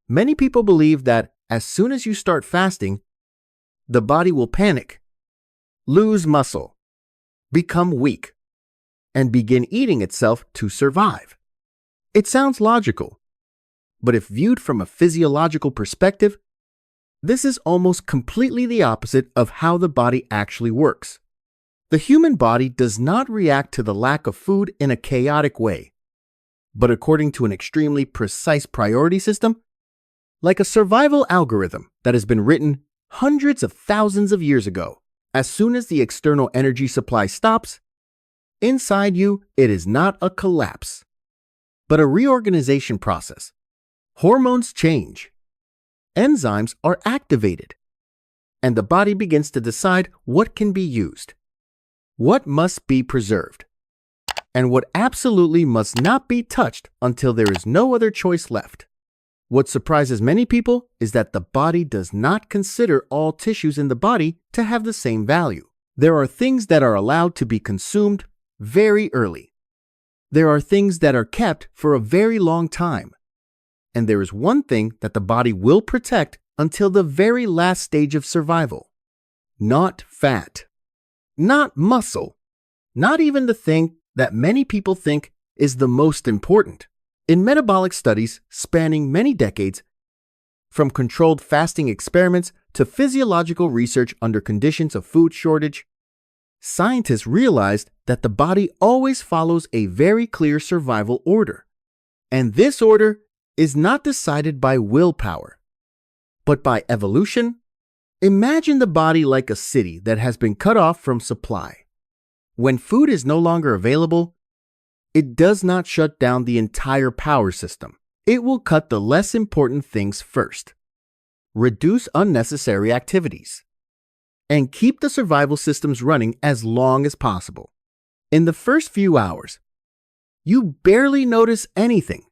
Many people believe that as soon as you start fasting, the body will panic, lose muscle, become weak, and begin eating itself to survive. It sounds logical, but if viewed from a physiological perspective, this is almost completely the opposite of how the body actually works. The human body does not react to the lack of food in a chaotic way, but according to an extremely precise priority system, like a survival algorithm that has been written hundreds of thousands of years ago. As soon as the external energy supply stops, inside you, it is not a collapse, but a reorganization process. Hormones change, enzymes are activated, and the body begins to decide what can be used, what must be preserved, and what absolutely must not be touched until there is no other choice left. What surprises many people is that the body does not consider all tissues in the body to have the same value. There are things that are allowed to be consumed very early. There are things that are kept for a very long time. And there is one thing that the body will protect until the very last stage of survival. Not fat, not muscle, not even the thing that many people think is the most important. In metabolic studies spanning many decades, from controlled fasting experiments to physiological research under conditions of food shortage, scientists realized that the body always follows a very clear survival order. And this order is not decided by willpower, but by evolution. Imagine the body like a city that has been cut off from supply. When food is no longer available, it does not shut down the entire power system. It will cut the less important things first, reduce unnecessary activities, and keep the survival systems running as long as possible. In the first few hours, you barely notice anything,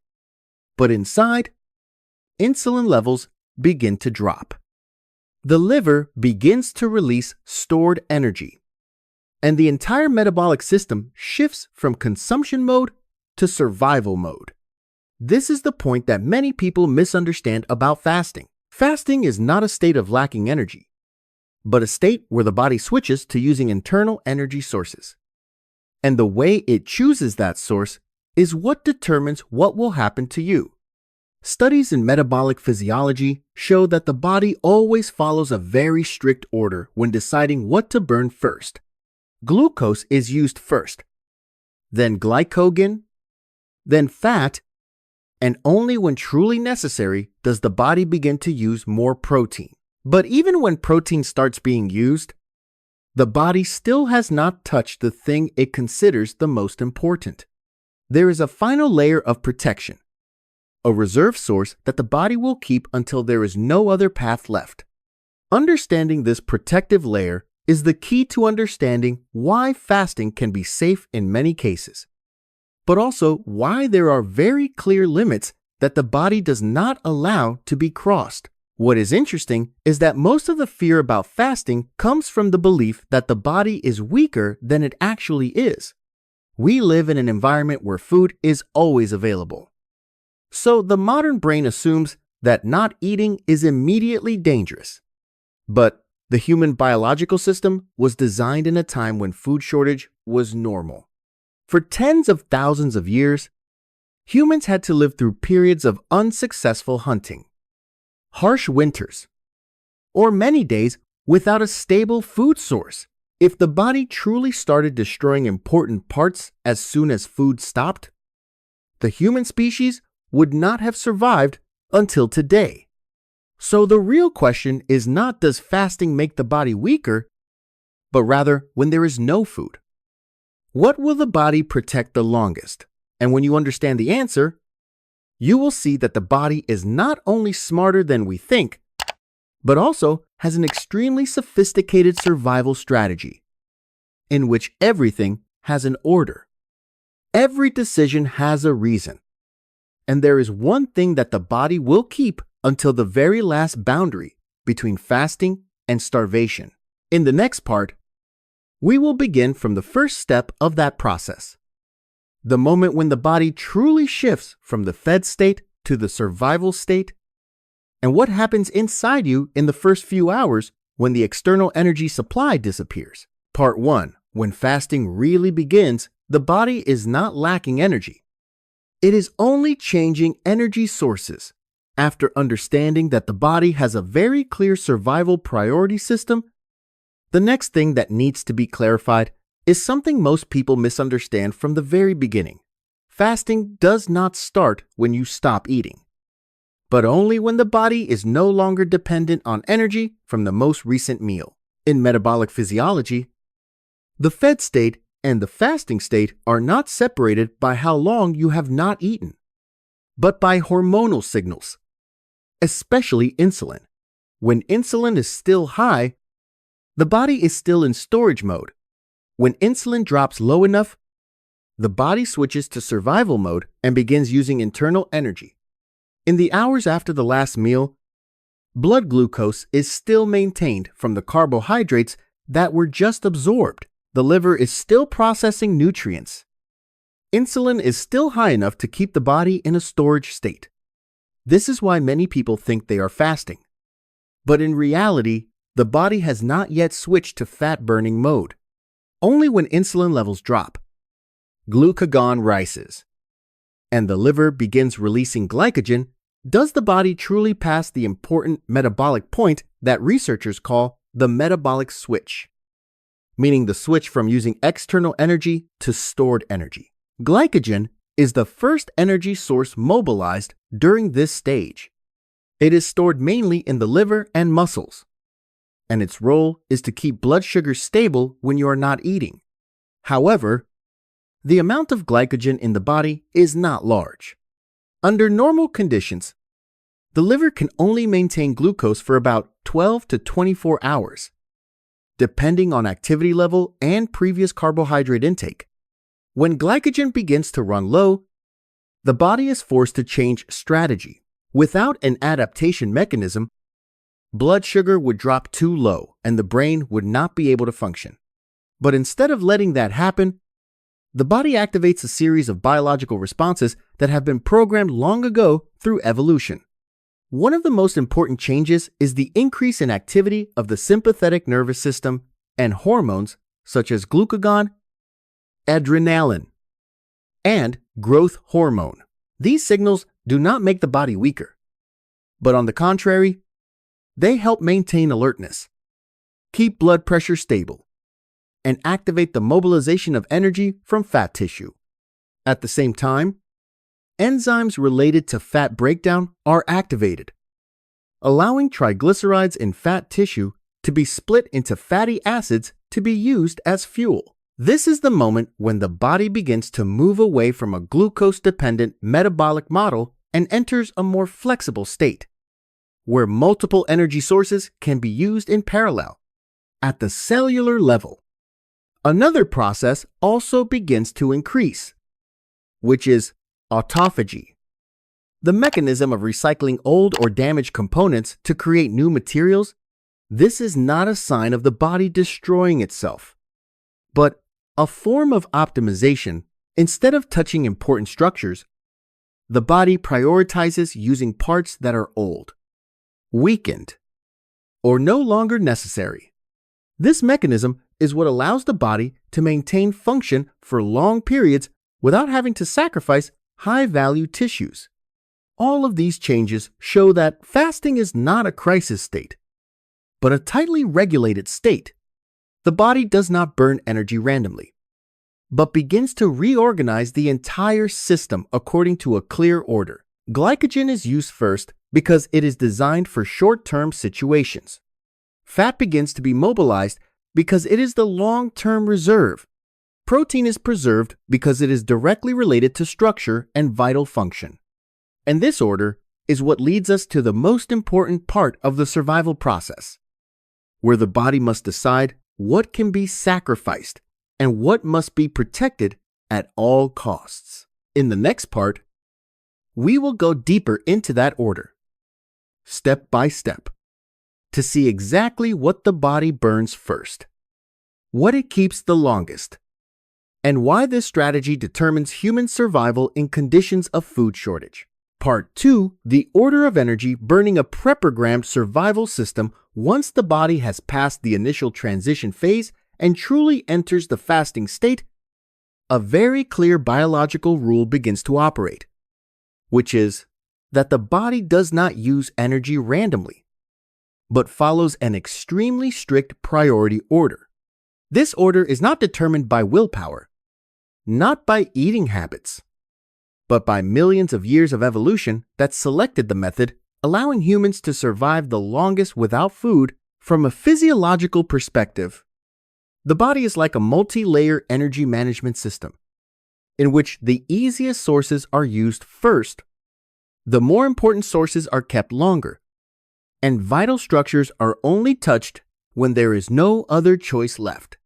but inside, insulin levels begin to drop. The liver begins to release stored energy, and the entire metabolic system shifts from consumption mode to survival mode. This is the point that many people misunderstand about fasting. Fasting is not a state of lacking energy, but a state where the body switches to using internal energy sources. And the way it chooses that source is what determines what will happen to you. Studies in metabolic physiology show that the body always follows a very strict order when deciding what to burn first. Glucose is used first, then glycogen, then fat, and only when truly necessary does the body begin to use more protein. But even when protein starts being used, the body still has not touched the thing it considers the most important. There is a final layer of protection, a reserve source that the body will keep until there is no other path left. Understanding this protective layer is the key to understanding why fasting can be safe in many cases, but also why there are very clear limits that the body does not allow to be crossed. What is interesting is that most of the fear about fasting comes from the belief that the body is weaker than it actually is. We live in an environment where food is always available. So the modern brain assumes that not eating is immediately dangerous. But the human biological system was designed in a time when food shortage was normal. For tens of thousands of years, humans had to live through periods of unsuccessful hunting, harsh winters, or many days without a stable food source. If the body truly started destroying important parts as soon as food stopped, the human species would not have survived until today. So the real question is not, does fasting make the body weaker, but rather, when there is no food, what will the body protect the longest? And when you understand the answer, you will see that the body is not only smarter than we think, but also has an extremely sophisticated survival strategy in which everything has an order. Every decision has a reason. And there is one thing that the body will keep until the very last boundary between fasting and starvation. In the next part, we will begin from the first step of that process, the moment when the body truly shifts from the fed state to the survival state and what happens inside you in the first few hours when the external energy supply disappears. Part 1. When fasting really begins, the body is not lacking energy. It is only changing energy sources. After understanding that the body has a very clear survival priority system, the next thing that needs to be clarified is something most people misunderstand from the very beginning. Fasting does not start when you stop eating, but only when the body is no longer dependent on energy from the most recent meal. In metabolic physiology, the fed state and the fasting state are not separated by how long you have not eaten, but by hormonal signals, especially insulin. When insulin is still high, the body is still in storage mode. When insulin drops low enough, the body switches to survival mode and begins using internal energy. In the hours after the last meal, blood glucose is still maintained from the carbohydrates that were just absorbed. The liver is still processing nutrients. Insulin is still high enough to keep the body in a storage state. This is why many people think they are fasting. But in reality, the body has not yet switched to fat-burning mode. Only when insulin levels drop, glucagon rises, and the liver begins releasing glycogen, does the body truly pass the important metabolic point that researchers call the metabolic switch, meaning the switch from using external energy to stored energy. Glycogen is the first energy source mobilized during this stage. It is stored mainly in the liver and muscles, and its role is to keep blood sugar stable when you are not eating. However, the amount of glycogen in the body is not large. Under normal conditions, the liver can only maintain glucose for about 12 to 24 hours, depending on activity level and previous carbohydrate intake. When glycogen begins to run low, the body is forced to change strategy. Without an adaptation mechanism, blood sugar would drop too low and the brain would not be able to function. But instead of letting that happen, the body activates a series of biological responses that have been programmed long ago through evolution. One of the most important changes is the increase in activity of the sympathetic nervous system and hormones such as glucagon, adrenaline, and growth hormone. These signals do not make the body weaker, but on the contrary, they help maintain alertness, keep blood pressure stable, and activate the mobilization of energy from fat tissue. At the same time, enzymes related to fat breakdown are activated, allowing triglycerides in fat tissue to be split into fatty acids to be used as fuel. This is the moment when the body begins to move away from a glucose-dependent metabolic model and enters a more flexible state, where multiple energy sources can be used in parallel. At the cellular level, another process also begins to increase, which is autophagy, the mechanism of recycling old or damaged components to create new materials. This is not a sign of the body destroying itself, but a form of optimization. Instead of touching important structures, the body prioritizes using parts that are old, weakened, or no longer necessary. This mechanism is what allows the body to maintain function for long periods without having to sacrifice high-value tissues. All of these changes show that fasting is not a crisis state, but a tightly regulated state. The body does not burn energy randomly, but begins to reorganize the entire system according to a clear order. Glycogen is used first because it is designed for short-term situations. Fat begins to be mobilized because it is the long-term reserve. Protein is preserved because it is directly related to structure and vital function. And this order is what leads us to the most important part of the survival process, where the body must decide what can be sacrificed and what must be protected at all costs. In the next part, we will go deeper into that order, step by step, to see exactly what the body burns first, what it keeps the longest, and why this strategy determines human survival in conditions of food shortage. Part 2, the order of energy burning, a pre-programmed survival system once the body has passed the initial transition phase and truly enters the fasting state. A very clear biological rule begins to operate, which is that the body does not use energy randomly, but follows an extremely strict priority order. This order is not determined by willpower, not by eating habits, but by millions of years of evolution that selected the method, allowing humans to survive the longest without food. From a physiological perspective, the body is like a multi-layer energy management system, in which the easiest sources are used first, the more important sources are kept longer, and vital structures are only touched when there is no other choice left.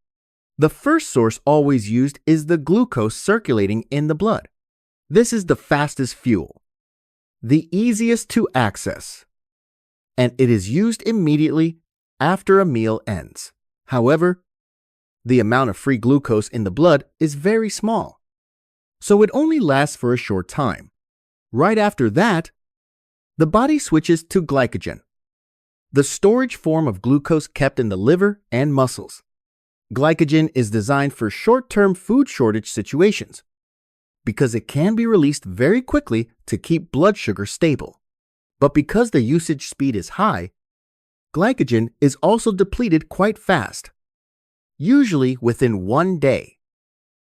The first source always used is the glucose circulating in the blood. This is the fastest fuel, the easiest to access, and it is used immediately after a meal ends. However, the amount of free glucose in the blood is very small, so it only lasts for a short time. Right after that, the body switches to glycogen, the storage form of glucose kept in the liver and muscles. Glycogen is designed for short-term food shortage situations because it can be released very quickly to keep blood sugar stable. But because the usage speed is high, glycogen is also depleted quite fast, usually within 1 day,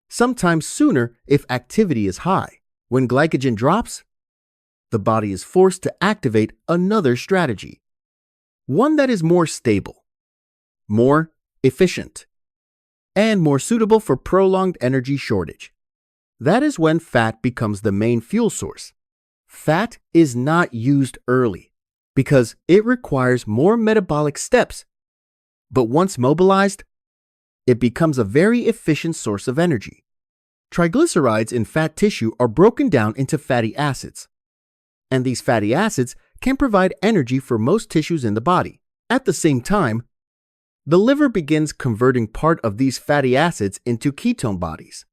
sometimes sooner if activity is high. When glycogen drops, the body is forced to activate another strategy, one that is more stable, more efficient, and more suitable for prolonged energy shortage. That is when fat becomes the main fuel source. Fat is not used early because it requires more metabolic steps, but once mobilized, it becomes a very efficient source of energy. Triglycerides in fat tissue are broken down into fatty acids, and these fatty acids can provide energy for most tissues in the body. At the same time, the liver begins converting part of these fatty acids into ketone bodies,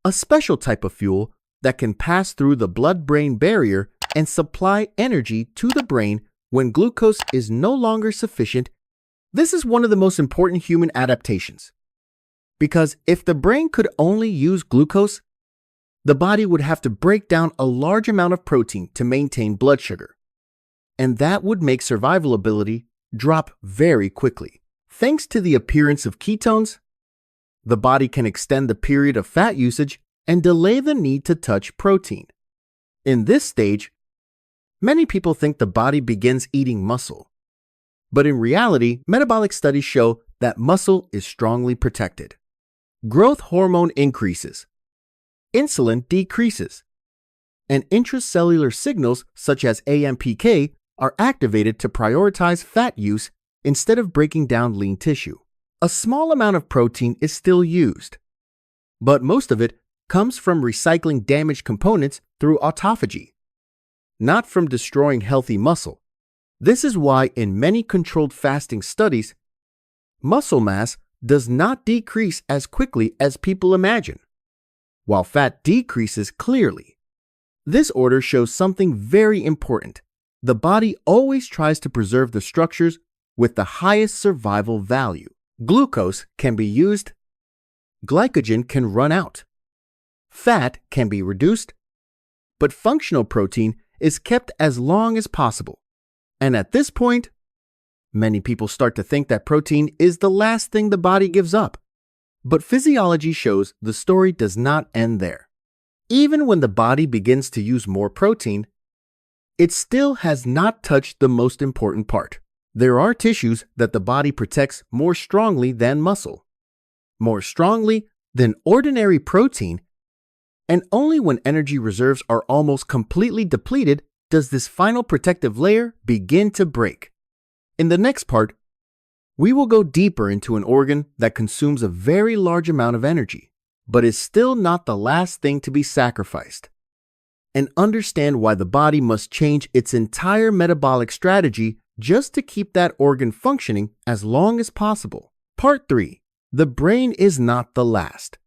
a special type of fuel that can pass through the blood-brain barrier and supply energy to the brain when glucose is no longer sufficient. This is one of the most important human adaptations, because if the brain could only use glucose, the body would have to break down a large amount of protein to maintain blood sugar, and that would make survival ability drop very quickly. Thanks to the appearance of ketones, the body can extend the period of fat usage and delay the need to touch protein. In this stage, many people think the body begins eating muscle. But in reality, metabolic studies show that muscle is strongly protected. Growth hormone increases, insulin decreases, and intracellular signals such as AMPK are activated to prioritize fat use instead of breaking down lean tissue. A small amount of protein is still used, but most of it comes from recycling damaged components through autophagy, not from destroying healthy muscle. This is why in many controlled fasting studies, muscle mass does not decrease as quickly as people imagine, while fat decreases clearly. This order shows something very important. The body always tries to preserve the structures with the highest survival value. Glucose can be used, glycogen can run out, fat can be reduced, but functional protein is kept as long as possible. And at this point, many people start to think that protein is the last thing the body gives up. But physiology shows the story does not end there. Even when the body begins to use more protein, it still has not touched the most important part. There are tissues that the body protects more strongly than muscle, more strongly than ordinary protein, and only when energy reserves are almost completely depleted does this final protective layer begin to break. In the next part, we will go deeper into an organ that consumes a very large amount of energy, but is still not the last thing to be sacrificed, and understand why the body must change its entire metabolic strategy just to keep that organ functioning as long as possible. Part 3. The brain is not the last.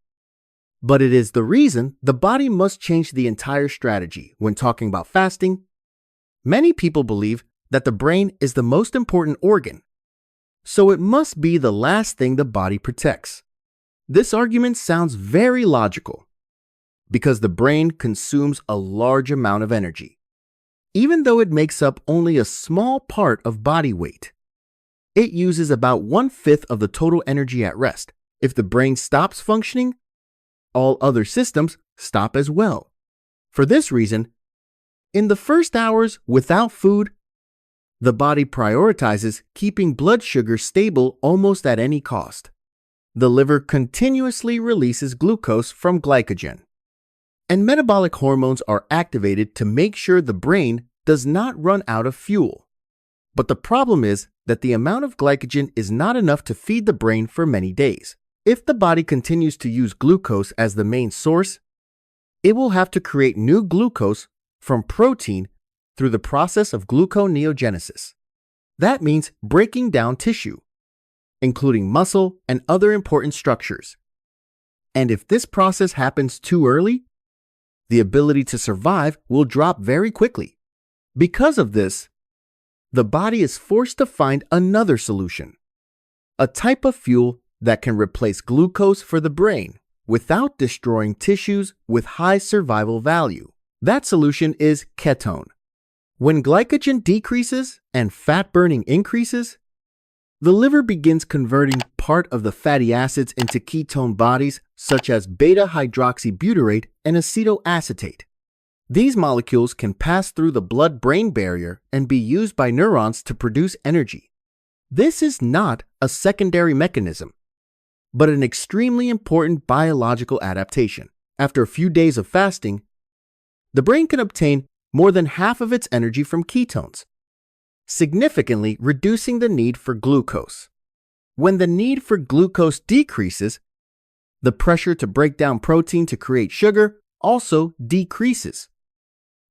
But it is the reason the body must change the entire strategy when talking about fasting. Many people believe that the brain is the most important organ, so it must be the last thing the body protects. This argument sounds very logical because the brain consumes a large amount of energy, even though it makes up only a small part of body weight. It uses about 1/5 of the total energy at rest. If the brain stops functioning, all other systems stop as well. For this reason, in the first hours without food, the body prioritizes keeping blood sugar stable almost at any cost. The liver continuously releases glucose from glycogen, and metabolic hormones are activated to make sure the brain does not run out of fuel. But the problem is that the amount of glycogen is not enough to feed the brain for many days. If the body continues to use glucose as the main source, it will have to create new glucose from protein through the process of gluconeogenesis. That means breaking down tissue, including muscle and other important structures. And if this process happens too early, the ability to survive will drop very quickly. Because of this, the body is forced to find another solution, a type of fuel that can replace glucose for the brain without destroying tissues with high survival value. That solution is ketone. When glycogen decreases and fat burning increases, the liver begins converting part of the fatty acids into ketone bodies such as beta-hydroxybutyrate and acetoacetate. These molecules can pass through the blood-brain barrier and be used by neurons to produce energy. This is not a secondary mechanism, but an extremely important biological adaptation. After a few days of fasting, the brain can obtain more than half of its energy from ketones, significantly reducing the need for glucose. When the need for glucose decreases, the pressure to break down protein to create sugar also decreases,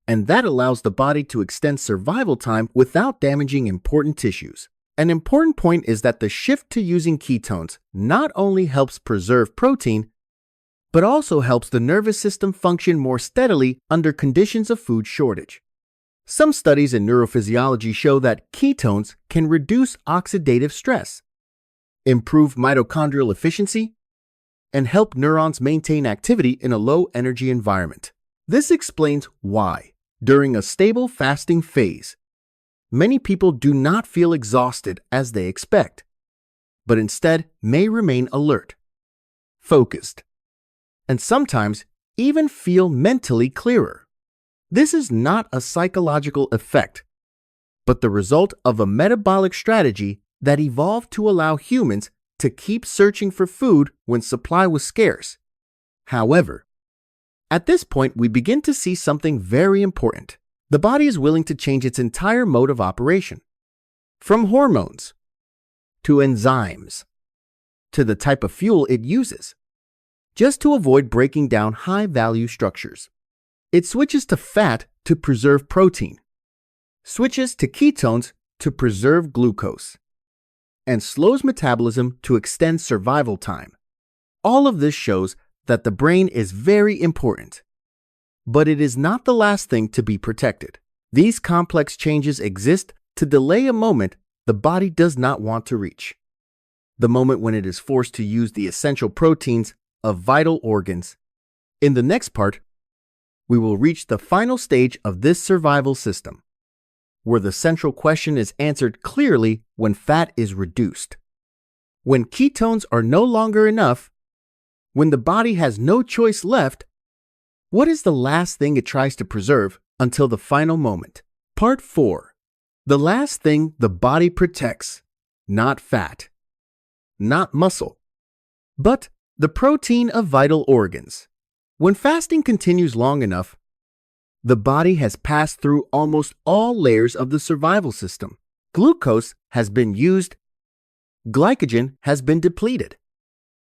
and that allows the body to extend survival time without damaging important tissues. An important point is that the shift to using ketones not only helps preserve protein, but also helps the nervous system function more steadily under conditions of food shortage. Some studies in neurophysiology show that ketones can reduce oxidative stress, improve mitochondrial efficiency, and help neurons maintain activity in a low-energy environment. This explains why, during a stable fasting phase, many people do not feel exhausted as they expect, but instead may remain alert, focused, and sometimes even feel mentally clearer. This is not a psychological effect, but the result of a metabolic strategy that evolved to allow humans to keep searching for food when supply was scarce. However, at this point, we begin to see something very important. The body is willing to change its entire mode of operation, from hormones to enzymes to the type of fuel it uses, just to avoid breaking down high-value structures. It switches to fat to preserve protein, switches to ketones to preserve glucose, and slows metabolism to extend survival time. All of this shows that the brain is very important, but it is not the last thing to be protected. These complex changes exist to delay a moment the body does not want to reach, the moment when it is forced to use the essential proteins of vital organs. In the next part, we will reach the final stage of this survival system, where the central question is answered clearly when fat is reduced. When ketones are no longer enough, when the body has no choice left, what is the last thing it tries to preserve until the final moment? Part 4. The last thing the body protects, not fat, not muscle, but the protein of vital organs. When fasting continues long enough, the body has passed through almost all layers of the survival system. Glucose has been used, glycogen has been depleted,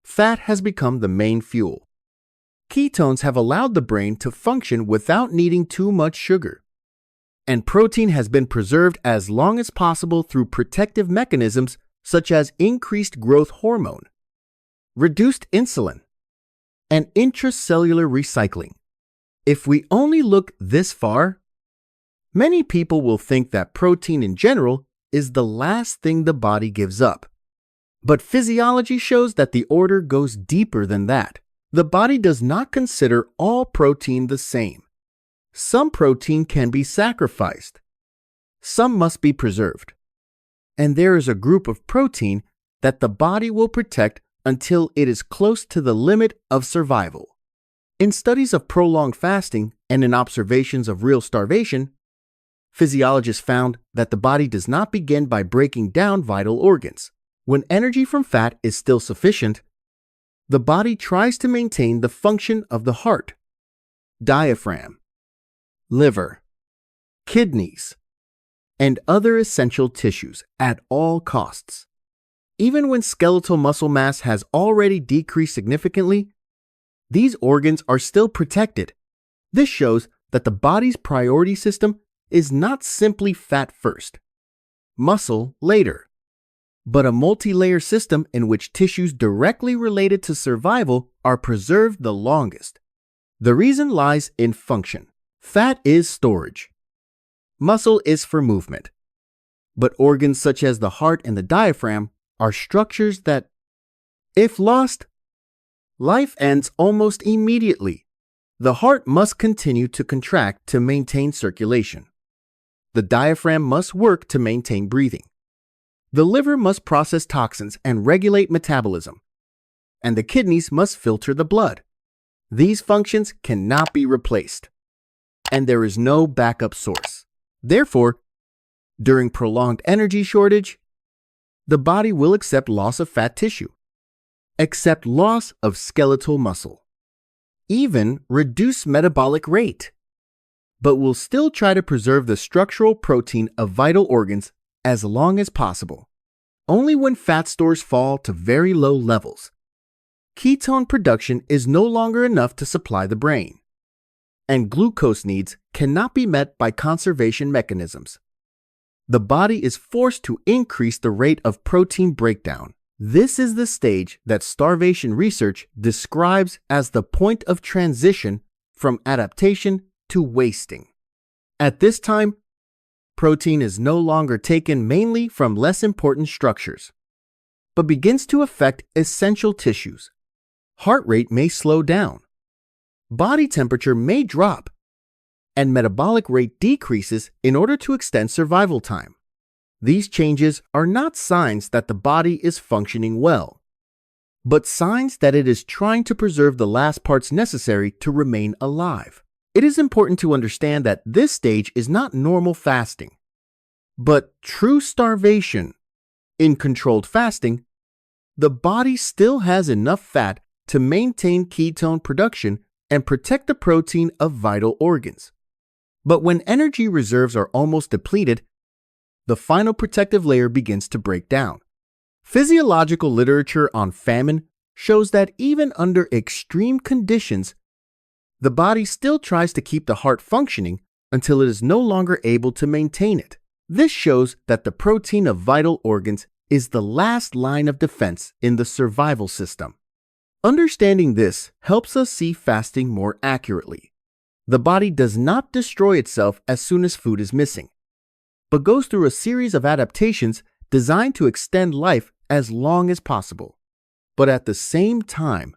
fat has become the main fuel. Ketones have allowed the brain to function without needing too much sugar, and protein has been preserved as long as possible through protective mechanisms such as increased growth hormone, reduced insulin, and intracellular recycling. If we only look this far, many people will think that protein in general is the last thing the body gives up. But physiology shows that the order goes deeper than that. The body does not consider all protein the same. Some protein can be sacrificed. Some must be preserved. And there is a group of protein that the body will protect until it is close to the limit of survival. In studies of prolonged fasting and in observations of real starvation, physiologists found that the body does not begin by breaking down vital organs. When energy from fat is still sufficient, the body tries to maintain the function of the heart, diaphragm, liver, kidneys, and other essential tissues at all costs. Even when skeletal muscle mass has already decreased significantly, these organs are still protected. This shows that the body's priority system is not simply fat first, muscle later, but a multi-layer system in which tissues directly related to survival are preserved the longest. The reason lies in function. Fat is storage. Muscle is for movement. But organs such as the heart and the diaphragm are structures that, if lost, life ends almost immediately. The heart must continue to contract to maintain circulation. The diaphragm must work to maintain breathing. The liver must process toxins and regulate metabolism. And the kidneys must filter the blood. These functions cannot be replaced. And there is no backup source. Therefore, during prolonged energy shortage, the body will accept loss of fat tissue, accept loss of skeletal muscle, even reduce metabolic rate, but will still try to preserve the structural protein of vital organs as long as possible. Only when fat stores fall to very low levels, ketone production is no longer enough to supply the brain, and glucose needs cannot be met by conservation mechanisms. The body is forced to increase the rate of protein breakdown. This is the stage that starvation research describes as the point of transition from adaptation to wasting. At this time, protein is no longer taken mainly from less important structures, but begins to affect essential tissues. Heart rate may slow down, body temperature may drop, and metabolic rate decreases in order to extend survival time. These changes are not signs that the body is functioning well, but signs that it is trying to preserve the last parts necessary to remain alive. It is important to understand that this stage is not normal fasting, but true starvation. In controlled fasting, the body still has enough fat to maintain ketone production and protect the protein of vital organs. But when energy reserves are almost depleted, the final protective layer begins to break down. Physiological literature on famine shows that even under extreme conditions, the body still tries to keep the heart functioning until it is no longer able to maintain it. This shows that the protein of vital organs is the last line of defense in the survival system. Understanding this helps us see fasting more accurately. The body does not destroy itself as soon as food is missing, but goes through a series of adaptations designed to extend life as long as possible. But at the same time,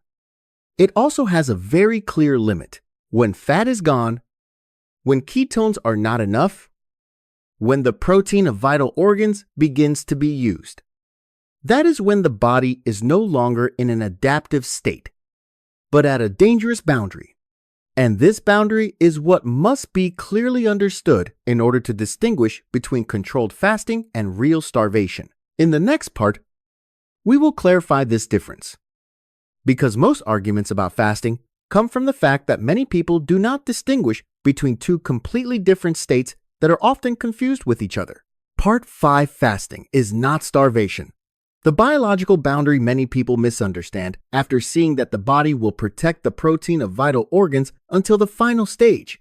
it also has a very clear limit. When fat is gone, when ketones are not enough, when the protein of vital organs begins to be used. That is when the body is no longer in an adaptive state, but at a dangerous boundary. And this boundary is what must be clearly understood in order to distinguish between controlled fasting and real starvation. In the next part, we will clarify this difference, because most arguments about fasting come from the fact that many people do not distinguish between two completely different states that are often confused with each other. Part 5 fasting is not starvation. The biological boundary many people misunderstand after seeing that the body will protect the protein of vital organs until the final stage.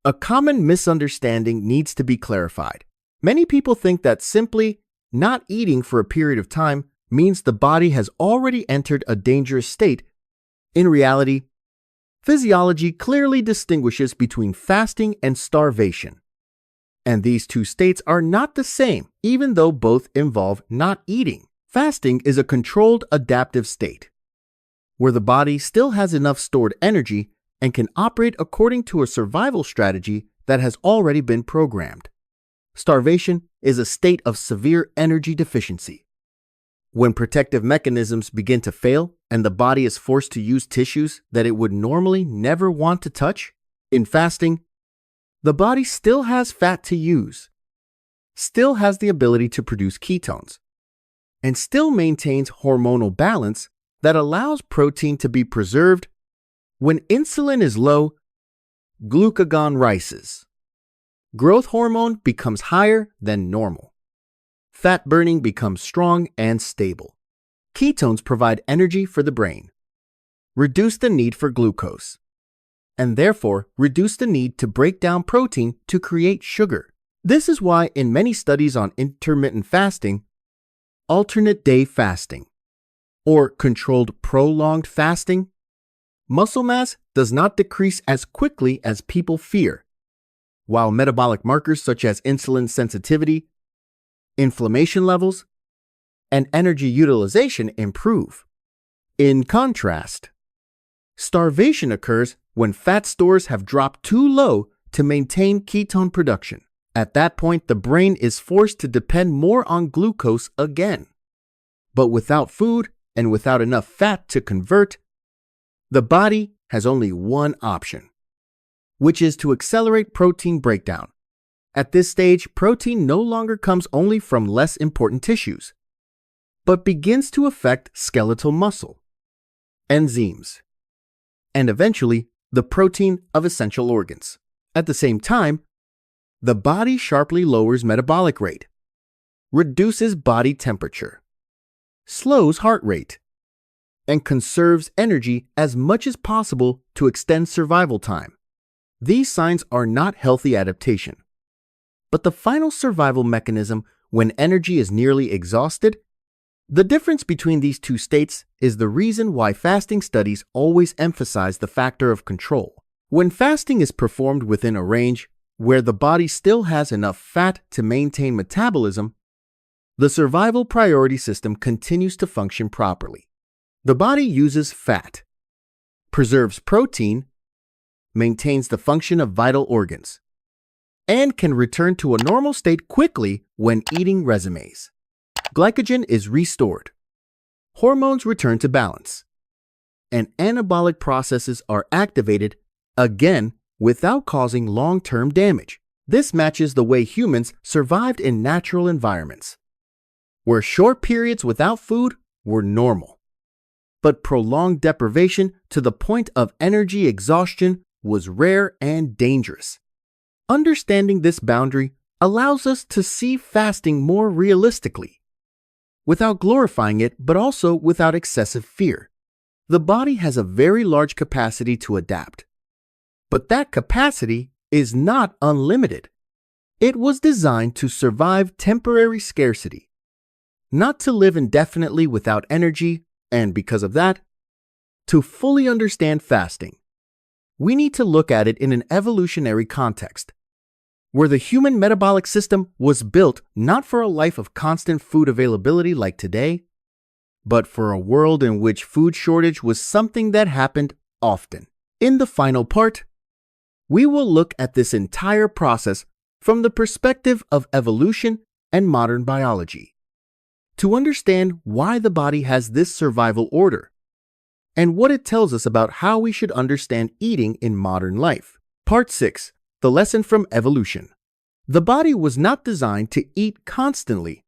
A common misunderstanding needs to be clarified. Many people think that simply not eating for a period of time means the body has already entered a dangerous state In reality, physiology clearly distinguishes between fasting and starvation. And these two states are not the same, even though both involve not eating. Fasting is a controlled adaptive state, where the body still has enough stored energy and can operate according to a survival strategy that has already been programmed. Starvation is a state of severe energy deficiency, when protective mechanisms begin to fail and the body is forced to use tissues that it would normally never want to touch. In fasting, the body still has fat to use, still has the ability to produce ketones, and still maintains hormonal balance that allows protein to be preserved. When insulin is low, glucagon rises. Growth hormone becomes higher than normal. Fat burning becomes strong and stable. Ketones provide energy for the brain, reduce the need for glucose, and therefore reduce the need to break down protein to create sugar. This is why in many studies on intermittent fasting, alternate day fasting, or controlled prolonged fasting, muscle mass does not decrease as quickly as people fear, while metabolic markers such as insulin sensitivity, inflammation levels, and energy utilization improve. In contrast, starvation occurs when fat stores have dropped too low to maintain ketone production. At that point, the brain is forced to depend more on glucose again. But without food and without enough fat to convert, the body has only one option, which is to accelerate protein breakdown. At this stage, protein no longer comes only from less important tissues, but begins to affect skeletal muscle, enzymes, and eventually the protein of essential organs. At the same time, the body sharply lowers metabolic rate, reduces body temperature, slows heart rate, and conserves energy as much as possible to extend survival time. These signs are not healthy adaptation, but the final survival mechanism when energy is nearly exhausted. The difference between these two states is the reason why fasting studies always emphasize the factor of control. When fasting is performed within a range where the body still has enough fat to maintain metabolism, the survival priority system continues to function properly. The body uses fat, preserves protein, maintains the function of vital organs, and can return to a normal state quickly when eating resumes. Glycogen is restored, hormones return to balance, and anabolic processes are activated again without causing long-term damage. This matches the way humans survived in natural environments, where short periods without food were normal, but prolonged deprivation to the point of energy exhaustion was rare and dangerous. Understanding this boundary allows us to see fasting more realistically, without glorifying it, but also without excessive fear. The body has a very large capacity to adapt, but that capacity is not unlimited. It was designed to survive temporary scarcity, not to live indefinitely without energy, and because of that, to fully understand fasting, we need to look at it in an evolutionary context, where the human metabolic system was built not for a life of constant food availability like today, but for a world in which food shortage was something that happened often. In the final part, we will look at this entire process from the perspective of evolution and modern biology, to understand why the body has this survival order, and what it tells us about how we should understand eating in modern life. Part 6. The lesson from evolution. The body was not designed to eat constantly,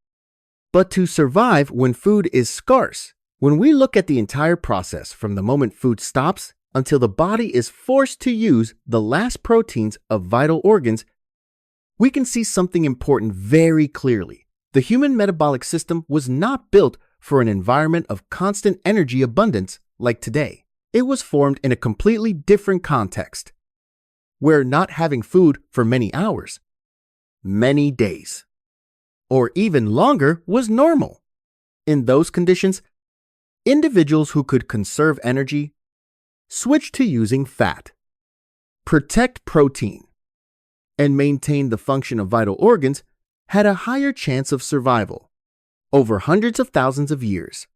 but to survive when food is scarce. When we look at the entire process from the moment food stops until the body is forced to use the last proteins of vital organs, we can see something important very clearly. The human metabolic system was not built for an environment of constant energy abundance like today. It was formed in a completely different context, where not having food for many hours, many days, or even longer was normal. In those conditions, individuals who could conserve energy switch to using fat, protect protein, and maintain the function of vital organs had a higher chance of survival over hundreds of thousands of years.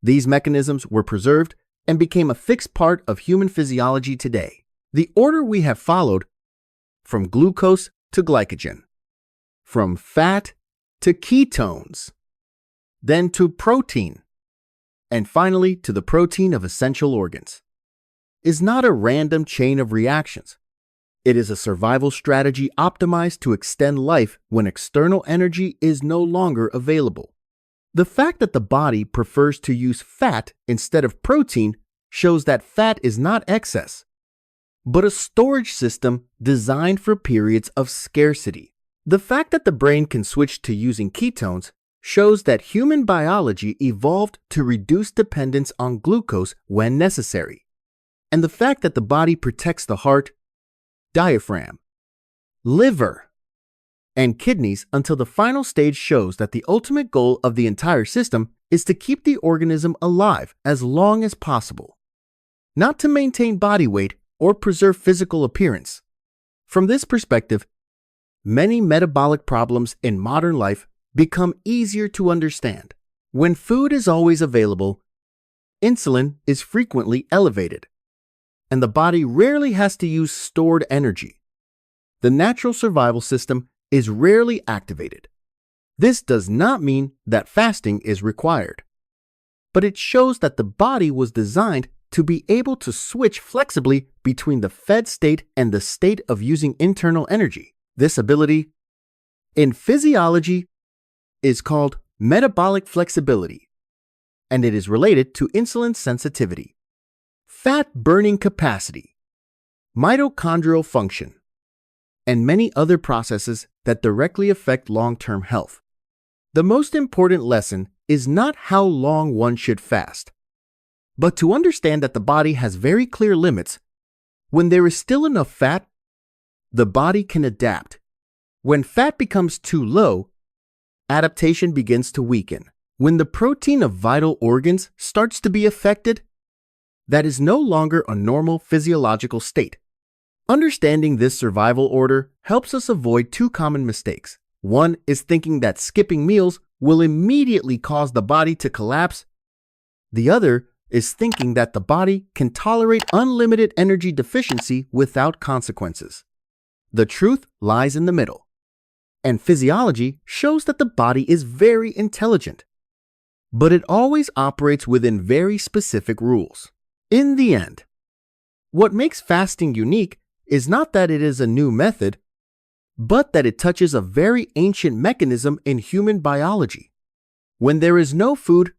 These mechanisms were preserved and became a fixed part of human physiology today. The order we have followed, from glucose to glycogen, from fat to ketones, then to protein, and finally to the protein of essential organs, is not a random chain of reactions. It is a survival strategy optimized to extend life when external energy is no longer available. The fact that the body prefers to use fat instead of protein shows that fat is not excess, but a storage system designed for periods of scarcity. The fact that the brain can switch to using ketones shows that human biology evolved to reduce dependence on glucose when necessary. And the fact that the body protects the heart, diaphragm, liver, and kidneys until the final stage shows that the ultimate goal of the entire system is to keep the organism alive as long as possible, not to maintain body weight or preserve physical appearance. From this perspective, many metabolic problems in modern life become easier to understand. When food is always available, insulin is frequently elevated, and the body rarely has to use stored energy. The natural survival system is rarely activated. This does not mean that fasting is required, but it shows that the body was designed to be able to switch flexibly between the fed state and the state of using internal energy. This ability, in physiology, is called metabolic flexibility, and it is related to insulin sensitivity, fat burning capacity, mitochondrial function, and many other processes that directly affect long-term health. The most important lesson is not how long one should fast, but to understand that the body has very clear limits. When there is still enough fat, the body can adapt. When fat becomes too low, adaptation begins to weaken. When the protein of vital organs starts to be affected, that is no longer a normal physiological state. Understanding this survival order helps us avoid two common mistakes. One is thinking that skipping meals will immediately cause the body to collapse. The other is thinking that the body can tolerate unlimited energy deficiency without consequences. The truth lies in the middle, and physiology shows that the body is very intelligent, but it always operates within very specific rules. In the end, what makes fasting unique is not that it is a new method, but that it touches a very ancient mechanism in human biology. When there is no food,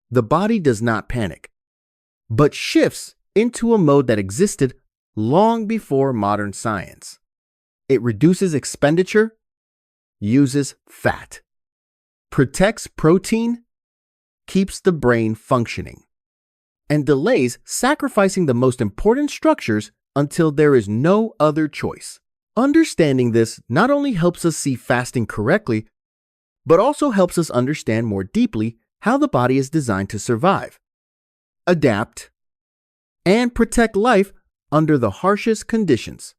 the body does not panic, but shifts into a mode that existed long before modern science. It reduces expenditure, uses fat, protects protein, keeps the brain functioning, and delays sacrificing the most important structures until there is no other choice. Understanding this not only helps us see fasting correctly, but also helps us understand more deeply how the body is designed to survive, adapt, and protect life under the harshest conditions.